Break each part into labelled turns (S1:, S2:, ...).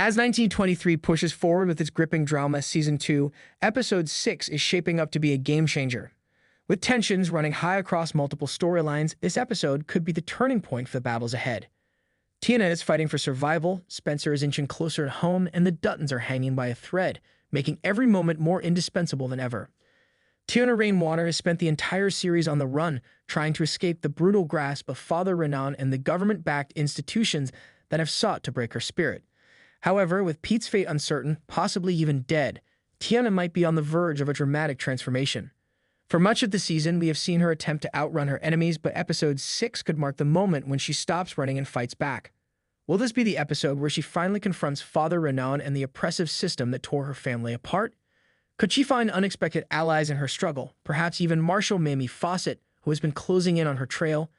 S1: As 1923 pushes forward with its gripping drama, Season 2, Episode 6 is shaping up to be a game changer. With tensions running high across multiple storylines, this episode could be the turning point for the battles ahead. Tiana is fighting for survival, Spencer is inching closer to home, and the Duttons are hanging by a thread, making every moment more indispensable than ever. Tiana Rainwater has spent the entire series on the run, trying to escape the brutal grasp of Father Renan and the government-backed institutions that have sought to break her spirit. However, with Pete's fate uncertain, possibly even dead, Tiana might be on the verge of a dramatic transformation. For much of the season, we have seen her attempt to outrun her enemies, but Episode 6 could mark the moment when she stops running and fights back. Will this be the episode where she finally confronts Father Renan and the oppressive system that tore her family apart? Could she find unexpected allies in her struggle, perhaps even Marshal Mamie Fawcett, who has been closing in on her trail?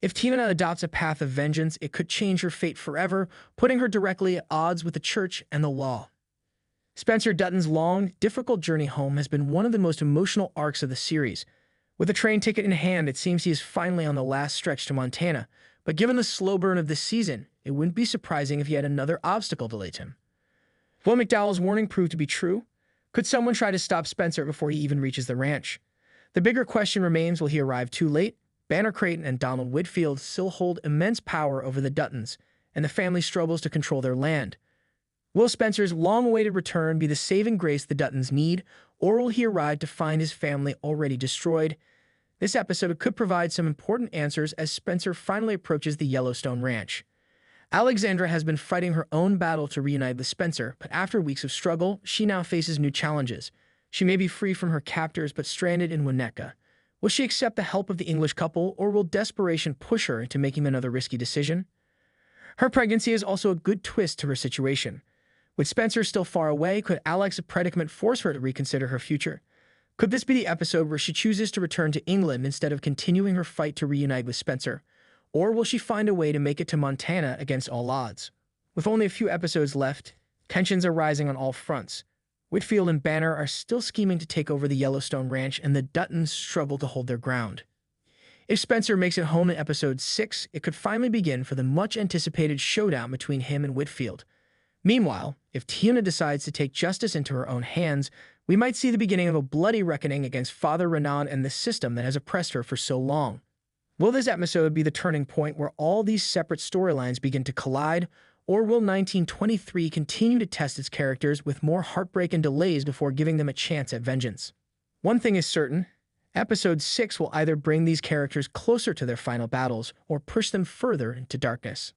S1: If Tiana adopts a path of vengeance, it could change her fate forever, putting her directly at odds with the church and the law. Spencer Dutton's long, difficult journey home has been one of the most emotional arcs of the series. With a train ticket in hand, it seems he is finally on the last stretch to Montana, but given the slow burn of this season, it wouldn't be surprising if yet another obstacle delayed him. Will McDowell's warning prove to be true? Could someone try to stop Spencer before he even reaches the ranch? The bigger question remains, will he arrive too late? Banner Creighton and Donald Whitfield still hold immense power over the Duttons, and the family struggles to control their land. Will Spencer's long-awaited return be the saving grace the Duttons need, or will he arrive to find his family already destroyed? This episode could provide some important answers as Spencer finally approaches the Yellowstone Ranch. Alexandra has been fighting her own battle to reunite with Spencer, but after weeks of struggle, she now faces new challenges. She may be free from her captors but stranded in Winnetka. Will she accept the help of the English couple, or will desperation push her into making another risky decision? Her pregnancy is also a good twist to her situation. With Spencer still far away, could Alex's predicament force her to reconsider her future? Could this be the episode where she chooses to return to England instead of continuing her fight to reunite with Spencer? Or will she find a way to make it to Montana against all odds? With only a few episodes left, tensions are rising on all fronts. Whitfield and Banner are still scheming to take over the Yellowstone Ranch, and the Duttons struggle to hold their ground. If Spencer makes it home in Episode 6, it could finally begin for the much-anticipated showdown between him and Whitfield. Meanwhile, if Tiana decides to take justice into her own hands, we might see the beginning of a bloody reckoning against Father Renan and the system that has oppressed her for so long. Will this episode be the turning point where all these separate storylines begin to collide, or will 1923 continue to test its characters with more heartbreak and delays before giving them a chance at vengeance? One thing is certain, Episode 6 will either bring these characters closer to their final battles or push them further into darkness.